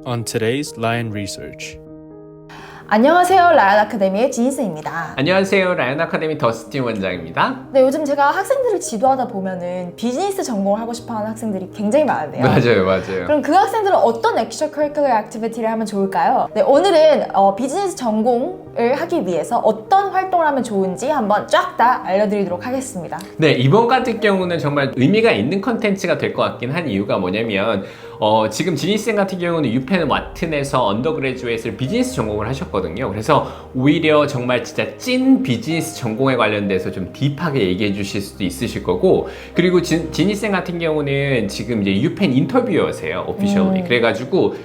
On today's Lion Research. 안녕하세요. 라이언 아카데미의 진희쌤입니다. 안녕하세요. 라이언 아카데미 더스틴 원장입니다. 네, 요즘 제가 학생들을 지도하다 보면은 비즈니스 전공을 하고 싶어하는 학생들이 굉장히 많은데요. 맞아요. 그럼 그 학생들은 어떤 extracurricular activity를 하면 좋을까요? 네, 오늘은 비즈니스 전공을 하기 위해서 어떤 활동을 하면 좋은지 한번 쫙 다 알려드리도록 하겠습니다. 네, 이번 같은 경우는 정말 의미가 있는 컨텐츠가 될 것 같긴 한 이유가 뭐냐면 지금 지니쌤 같은 경우는 유펜 와튼에서 언더그래주에이트를 비즈니스 전공을 하셨거든요. 그래서 오히려 정말 진짜 찐 비즈니스 전공에 관련돼서 좀 딥하게 얘기해 주실 수도 있으실 거고, 그리고 지니쌤 같은 경우는 지금 이제 유펜 인터뷰어세요, 오피셜리. 그래가지고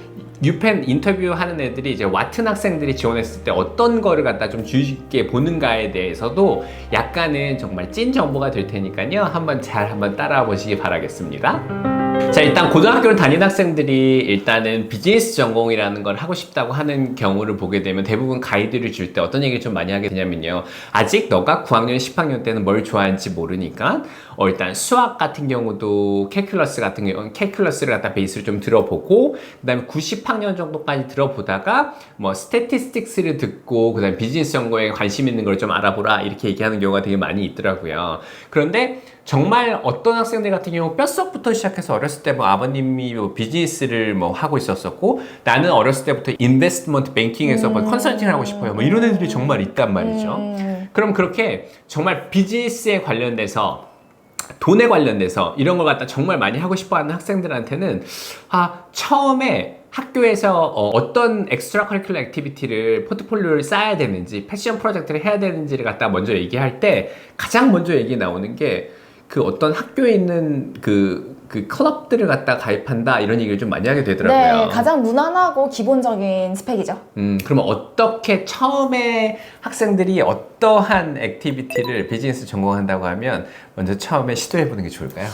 유펜 인터뷰 하는 애들이 이제 와튼 학생들이 지원했을 때 어떤 거를 갖다 좀 주의 깊게 보는가에 대해서도 약간은 정말 찐 정보가 될 테니까요. 한번 따라와 보시기 바라겠습니다. 자, 일단 고등학교를 다니는 학생들이 일단은 비즈니스 전공이라는 걸 하고 싶다고 하는 경우를 보게 되면 대부분 가이드를 줄 때 어떤 얘기를 좀 많이 하게 되냐면요. 아직 너가 9학년, 10학년 때는 뭘 좋아하는지 모르니까 일단 수학 같은 경우도 캘큘러스 같은 경우는 캘큘러스를 갖다 베이스를 좀 들어보고, 그 다음에 90학년 정도까지 들어보다가 뭐 스태티스틱스를 듣고 그 다음에 비즈니스 전공에 관심 있는 걸 좀 알아보라, 이렇게 얘기하는 경우가 되게 많이 있더라고요. 그런데 정말 어떤 학생들 같은 경우 뼛속부터 시작해서 어렸을 때 뭐 아버님이 뭐 비즈니스를 뭐 하고 있었었고, 나는 어렸을 때부터 인베스트먼트 뱅킹에서 뭐 컨설팅을 하고 싶어요, 뭐 이런 애들이 정말 있단 말이죠. 그럼 그렇게 정말 비즈니스에 관련돼서, 돈에 관련돼서 이런 걸 갖다 정말 많이 하고 싶어 하는 학생들한테는 처음에 학교에서 어떤 엑스트라 커리큘러 액티비티를 포트폴리오를 쌓아야 되는지, 패션 프로젝트를 해야 되는지를 갖다 먼저 얘기할 때 가장 먼저 얘기 나오는 게 그 어떤 학교에 있는 그 클럽들을 갖다 가입한다, 이런 얘기를 좀 많이 하게 되더라고요. 네, 가장 무난하고 기본적인 스펙이죠. 그러면 어떻게 처음에 학생들이 어떠한 액티비티를 비즈니스 전공한다고 하면 먼저 처음에 시도해보는 게 좋을까요?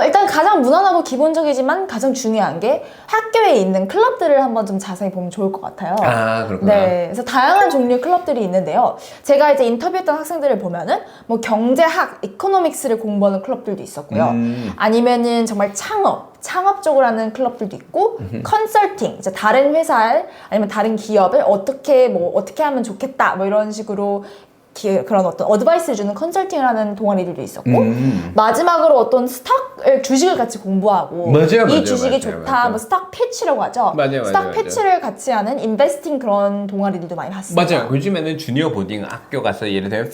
일단 가장 무난하고 기본적이지만 가장 중요한 게 학교에 있는 클럽들을 한번 좀 자세히 보면 좋을 것 같아요. 아, 그렇구나. 네, 그래서 다양한 종류의 클럽들이 있는데요. 제가 이제 인터뷰했던 학생들을 보면은 뭐 경제학, 이코노믹스를 공부하는 클럽들도 있었고요. 아니면은 정말 창업 쪽을 하는 클럽들도 있고, 컨설팅, 이제 다른 회사를 아니면 다른 기업을 어떻게 하면 좋겠다, 뭐 이런 식으로 그런 어떤 어드바이스를 주는 컨설팅을 하는 동아리들도 있었고, 마지막으로 어떤 주식을 같이 공부하고, 이 주식이 좋다, 뭐 스탁 피치라고 하죠. 스탁 피치를 같이 하는 인베스팅 그런 동아리들도 많이 봤습니다. 맞아요. 요즘에는 주니어 보딩 학교 가서 예를 들면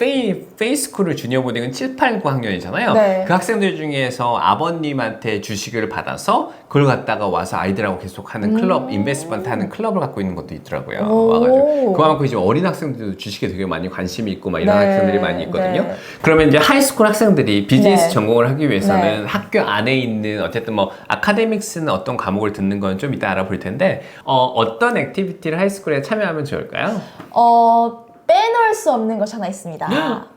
페이스쿨을 주니어 보딩은 7, 8, 9학년이잖아요. 네. 그 학생들 중에서 아버님한테 주식을 받아서 그걸 갖다가 와서 아이들하고 계속 하는 클럽, 인베스트먼트 하는 클럽을 갖고 있는 것도 있더라고요. 와가지고 그만큼 이제 어린 학생들도 주식에 되게 많이 관심이 있고 막 이런 학생들이 많이 있거든요. 그러면 이제 하이스쿨 학생들이 비즈니스 전공을 하기 위해서는 학교 안에 있는 어쨌든 뭐 아카데믹스는 어떤 과목을 듣는 건 좀 이따 알아볼 텐데, 어떤 액티비티를 하이스쿨에 참여하면 좋을까요? 빼놓을 수 없는 것이 하나 있습니다.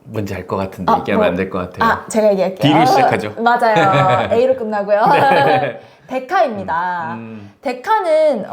뭔지 알 것 같은데 얘기하면 안 될 것 같아요. 제가 얘기할게요. D로 시작하죠. 맞아요. A로 끝나고요. 데카입니다. 데카는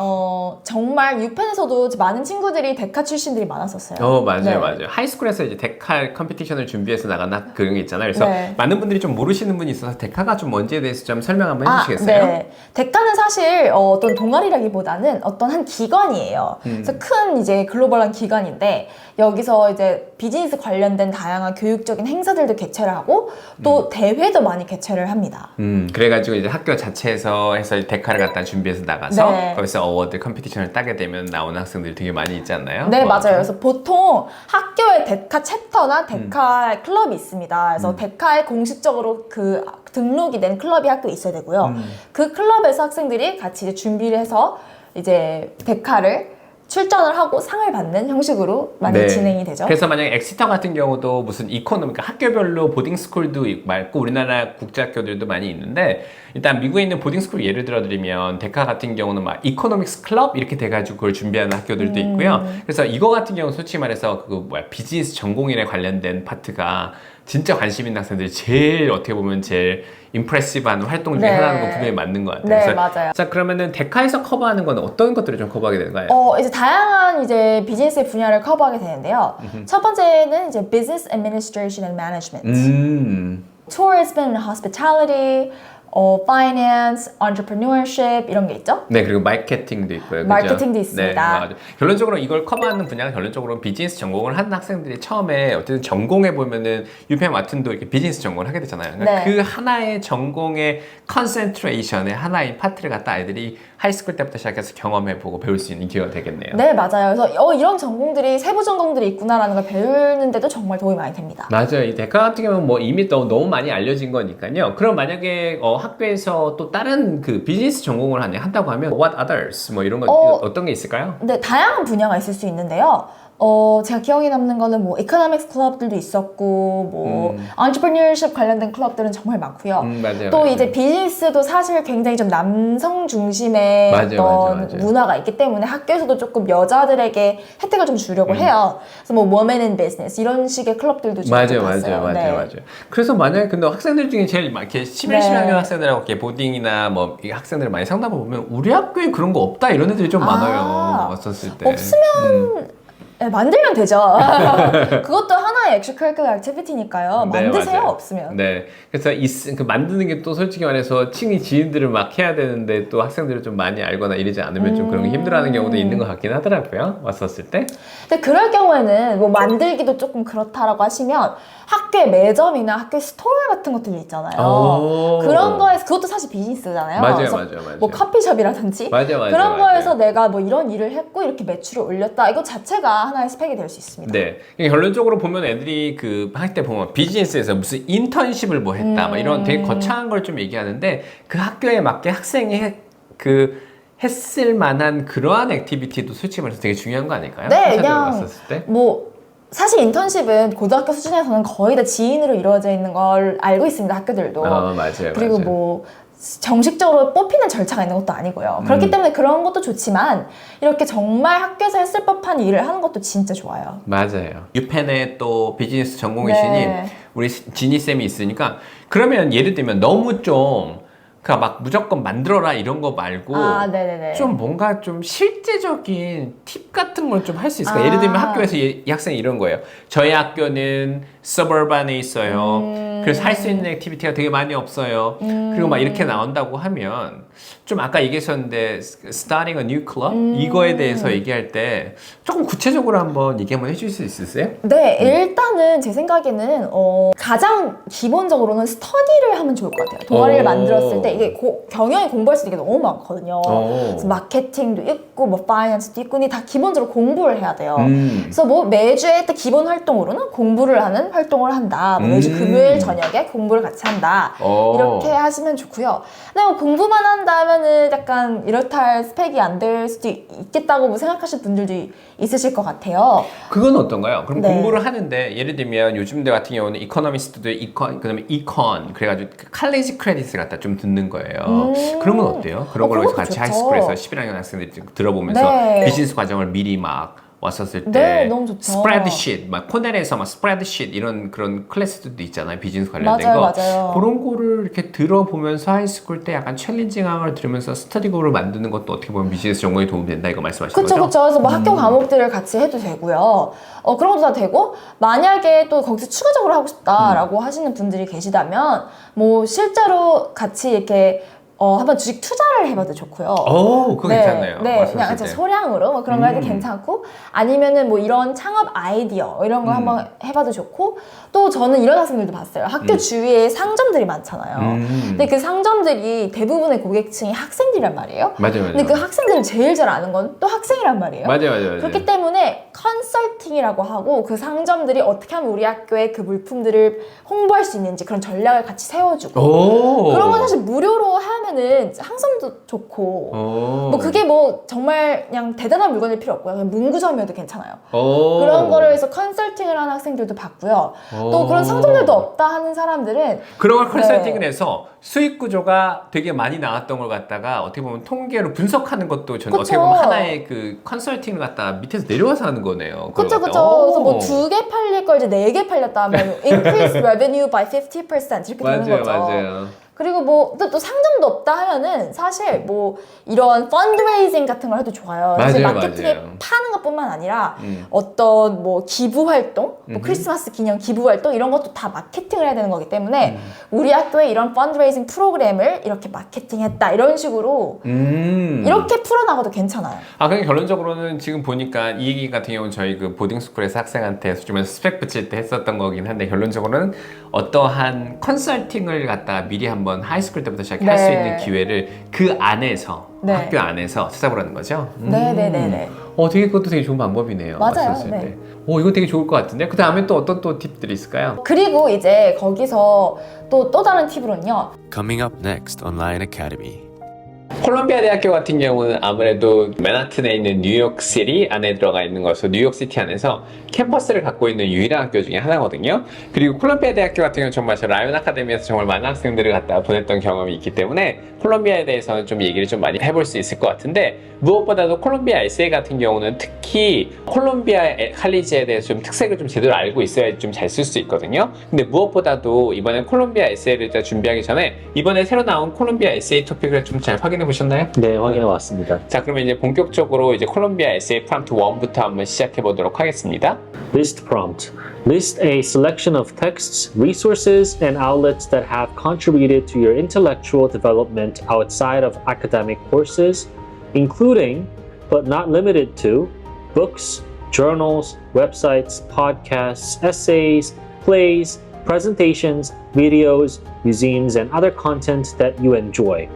정말 유펜에서도 많은 친구들이 데카 출신들이 많았었어요. 맞아요. 하이스쿨에서 이제 데카 컴피티션을 준비해서 나가는 그런 게 있잖아요. 그래서 많은 분들이 좀 모르시는 분이 있어서 데카가 좀 뭔지에 대해서 좀 설명 한번 해주시겠어요? 네. 데카는 사실 어떤 동아리라기보다는 어떤 한 기관이에요. 그래서 큰 이제 글로벌한 기관인데, 여기서 이제 비즈니스 관련된 다양한 교육적인 행사들도 개최를 하고, 또 대회도 많이 개최를 합니다. 그래가지고 이제 학교 자체에서 해서 데카를 갖다 준비해서 나가서 거기서 어워드 컴피티션을 따게 되면 나오는 학생들이 되게 많이 있지 않나요? 네, 맞아요. 그래서 보통 학교에 데카 챕터나 데카 클럽이 있습니다. 그래서 데카에 공식적으로 그 등록이 된 클럽이 학교에 있어야 되고요. 그 클럽에서 학생들이 같이 이제 준비를 해서 이제 데카를 출전을 하고 상을 받는 형식으로 많이 진행이 되죠. 그래서 만약에 엑시터 같은 경우도 무슨 그러니까 학교별로 보딩스쿨도 있고 우리나라 국제학교들도 많이 있는데, 일단 미국에 있는 보딩스쿨 예를 들어드리면 데카 같은 경우는 막 이코노믹스 클럽 이렇게 돼가지고 그걸 준비하는 학교들도 있고요. 그래서 이거 같은 경우 솔직히 말해서 비즈니스 전공인에 관련된 파트가 진짜 관심 있는 학생들이 제일 어떻게 보면 제일 임프레시브한 활동 중에 하나는 건 분명히 맞는 것 같아요. 네, 맞아요. 자, 그러면은 데카에서 커버하는 건 어떤 것들을 좀 커버하게 되는가요? 이제 다양한 이제 비즈니스의 분야를 커버하게 되는데요. 첫 번째는 이제 Business Administration and Management, Tourism and Hospitality, finance, entrepreneurship 이런 게 있죠. 네, 그리고 마케팅도 있고요. 그죠? 마케팅도 있습니다. 네, 맞아요. 결론적으로 이걸 커버하는 분야가 결론적으로 비즈니스 전공을 하는 학생들이 처음에 어쨌든 전공해 보면은 UPenn 와튼도 이렇게 비즈니스 전공을 하게 되잖아요. 그러니까 네. 그 하나의 전공의 컨센트레이션의 하나인 파트를 갖다 아이들이 하이스쿨 때부터 시작해서 경험해보고 배울 수 있는 기회가 되겠네요. 네, 맞아요. 그래서 이런 전공들이 세부 전공들이 있구나라는 걸 배우는데도 정말 도움이 많이 됩니다. 맞아요. 이 대학 같은 경우는 뭐 이미 너무 많이 알려진 거니까요. 그럼 만약에 학교에서 또 다른 그 비즈니스 전공을 한다고 하면 what others 뭐 이런 거 어떤 게 있을까요? 네, 다양한 분야가 있을 수 있는데요. 제가 기억에 남는 거는 뭐 이코노믹스 클럽들도 있었고 뭐 entrepreneurship 관련된 클럽들은 정말 많고요. 맞아요. 또 맞아요. 이제 비즈니스도 사실 굉장히 좀 남성 중심의 어떤 문화가 있기 때문에 학교에서도 조금 여자들에게 혜택을 좀 주려고 해요. 그래서 뭐 women in business 이런 식의 클럽들도 좀 봤어요. 맞아요. 그래서 만약에 근데 학생들 중에 제일 막 이렇게 11, 12학년 학생들하고 이렇게 보딩이나 뭐 이 학생들 많이 상담을 보면 우리 학교에 그런 거 없다 이런 애들이 좀 많아요. 왔었을 때. 없으면 네, 만들면 되죠. 그것도 하나의 extracurricular activity니까요. 만드세요, 맞아요. 없으면. 네. 그래서 그 만드는 게 또 솔직히 말해서 친히 지인들을 막 해야 되는데 또 학생들을 좀 많이 알거나 이러지 않으면 좀 그런 거 힘들어하는 경우도 있는 것 같긴 하더라고요. 왔었을 때. 근데 그럴 경우에는 뭐 만들기도 조금 그렇다라고 하시면 학교의 매점이나 학교의 스토어 같은 것들이 있잖아요. 그런 거에서 그것도 사실 비즈니스잖아요. 맞아요. 뭐 커피숍이라든지 그런 거에서 내가 뭐 이런 일을 했고 이렇게 매출을 올렸다. 이거 자체가 하나의 스펙이 될 수 있습니다. 네. 결론적으로 보면 애들이 그 할 때 보면 비즈니스에서 무슨 인턴십을 뭐 했다. 막 이런 되게 거창한 걸 좀 얘기하는데 그 학교에 맞게 학생이 했을 만한 그러한 액티비티도 솔직히 말해서 되게 중요한 거 아닐까요? 네, 그냥 봤었을 때? 뭐 사실 인턴십은 고등학교 수준에서는 거의 다 지인으로 이루어져 있는 걸 알고 있습니다. 학교들도. 맞아요. 그리고 뭐 정식적으로 뽑히는 절차가 있는 것도 아니고요. 그렇기 때문에 그런 것도 좋지만 이렇게 정말 학교에서 했을 법한 일을 하는 것도 진짜 좋아요. 맞아요. 유펜에 또 비즈니스 전공이시니 우리 지니 쌤이 있으니까 그러면 예를 들면 너무 좀 막 무조건 만들어라 이런 거 말고 좀 뭔가 좀 실제적인 팁 같은 걸 좀 할 수 있을까? 예를 들면 학교에서 이 학생이 이런 거예요. 저희 학교는 서버반에 있어요. 그래서 할 수 있는 액티비티가 되게 많이 없어요. 그리고 막 이렇게 나온다고 하면 좀 아까 얘기하셨는데 starting a new club 이거에 대해서 얘기할 때 조금 구체적으로 한번 얘기 한번 해줄 수 있으세요? 네, 일단은 제 생각에는 가장 기본적으로는 스터디를 하면 좋을 것 같아요. 동아리를 만들었을 때 이게 경영에 공부할 수 있는 게 너무 많거든요. 그래서 마케팅도 있고 뭐 파이낸스도 있고 다 기본적으로 공부를 해야 돼요. 그래서 뭐 매주에 또 기본 활동으로는 공부를 하는 활동을 한다. 뭐 매주 금요일 저녁에 공부를 같이 한다. 이렇게 하시면 좋고요. 근데 뭐 공부만 한다면은 약간 이렇다 할 스펙이 안 될 수도 있겠다고 뭐 생각하실 분들도 있으실 것 같아요. 그건 어떤가요? 그럼 공부를 하는데 예를 들면 요즘들 같은 경우는 이코노미스트도 그다음에 이컨 그래가지고 칼리지 크레딧을 갖다 좀 듣는 거예요. 그러면 어때요? 그런 걸 같이 좋죠. 하이스쿨에서 11학년 학생들이 들어보면서 비즈니스 과정을 미리 막 왔었을 때 너무 좋죠. 스프레드쉿, 막 코넬에서 막 스프레드쉿 이런 그런 클래스들도 있잖아요. 비즈니스 관련된 맞아요. 그런 거를 이렇게 들어보면서 하이스쿨 때 약간 챌린징한 걸 들으면서 스터디고를 만드는 것도 어떻게 보면 비즈니스 전공에 도움이 된다 이거 말씀하시는 거죠? 그쵸. 그래서 뭐 학교 과목들을 같이 해도 되고요. 그런 것도 다 되고 만약에 또 거기서 추가적으로 하고 싶다라고 하시는 분들이 계시다면 뭐 실제로 같이 이렇게 한번 주식 투자를 해봐도 좋고요. 그거 괜찮네요. 그냥 진짜 소량으로 뭐 그런 거 해도 괜찮고 아니면은 뭐 이런 창업 아이디어 이런 거 한번 해봐도 좋고 또 저는 이런 학생들도 봤어요. 학교 주위에 상점들이 많잖아요. 근데 그 상점들이 대부분의 고객층이 학생들이란 말이에요. 맞아요. 근데 그 학생들을 제일 잘 아는 건 또 학생이란 말이에요. 맞아요. 그렇기 때문에 컨설팅이라고 하고 그 상점들이 어떻게 하면 우리 학교에 그 물품들을 홍보할 수 있는지 그런 전략을 같이 세워주고 그런 건 사실 무료로 하면은 항상도 좋고 뭐 그게 뭐 정말 그냥 대단한 물건일 필요 없고요. 그냥 문구점이어도 괜찮아요. 그런 거를 해서 컨설팅을 하는 학생들도 봤고요. 또 그런 상점들도 없다 하는 사람들은 그런 걸 컨설팅을 해서 수익 구조가 되게 많이 나왔던 걸 갖다가 어떻게 보면 통계로 분석하는 것도 저는 어떻게 보면 하나의 그 컨설팅을 갖다 밑에서 내려와서 하는 거네요. 그쵸. 그래서 뭐 2개 팔릴 걸 이제 4개 팔렸다 하면 increase revenue by 50% 이렇게 되는 거죠. 맞아요. 그리고 뭐 또 상점도 없다 하면은 사실 뭐 이런 펀드레이징 같은 걸 해도 좋아요. 사실 맞아요, 마케팅에 맞아요. 파는 것뿐만 아니라 어떤 뭐 기부 활동, 뭐 크리스마스 기념 기부 활동 이런 것도 다 마케팅을 해야 되는 거기 때문에 우리 학교에 이런 펀드레이징 프로그램을 이렇게 마케팅했다 이런 식으로 이렇게 풀어나가도 괜찮아요. 아, 그냥 결론적으로는 지금 보니까 이 얘기 같은 경우는 저희 그 보딩스쿨에서 학생한테 좀 스펙 붙일 때 했었던 거긴 한데 결론적으로는 어떠한 컨설팅을 갖다가 미리 한번 하이스쿨 때부터 시작할 수 있는 기회를 그 안에서 학교 안에서 찾아보라는 거죠. 네네네네. 되게 그것도 되게 좋은 방법이네요. 맞아요. 말씀하실 때. 이거 되게 좋을 것 같은데. 그 다음에 또 어떤 또 팁들이 있을까요? 그리고 이제 거기서 또 다른 팁으로는요. Coming up next on Lion Academy. 콜롬비아 대학교 같은 경우는 아무래도 맨하튼에 있는 뉴욕시티 안에 들어가 있는 것으로 뉴욕시티 안에서 캠퍼스를 갖고 있는 유일한 학교 중에 하나거든요. 그리고 콜롬비아 대학교 같은 경우는 정말 저 라이온 아카데미에서 정말 많은 학생들을 갖다 보냈던 경험이 있기 때문에 콜롬비아에 대해서는 좀 얘기를 좀 많이 해볼 수 있을 것 같은데 무엇보다도 콜롬비아 에세이 같은 경우는 특히 콜롬비아 칼리지에 대해서 좀 특색을 좀 제대로 알고 있어야 좀 잘 쓸 수 있거든요. 근데 무엇보다도 이번에 콜롬비아 에세이를 준비하기 전에 이번에 새로 나온 콜롬비아 에세이 토픽을 좀 잘 확인해 보셨나요? 네, 확인해 왔습니다. 자, 그러면 이제 본격적으로 이제 콜롬비아 에세이 프롬프트 1부터 한번 시작해 보도록 하겠습니다. List prompt. List a selection of texts, resources, and outlets that have contributed to your intellectual development outside of academic courses, including, but not limited to, books, journals, websites, podcasts, essays, plays, presentations, videos, museums, and other content that you enjoy.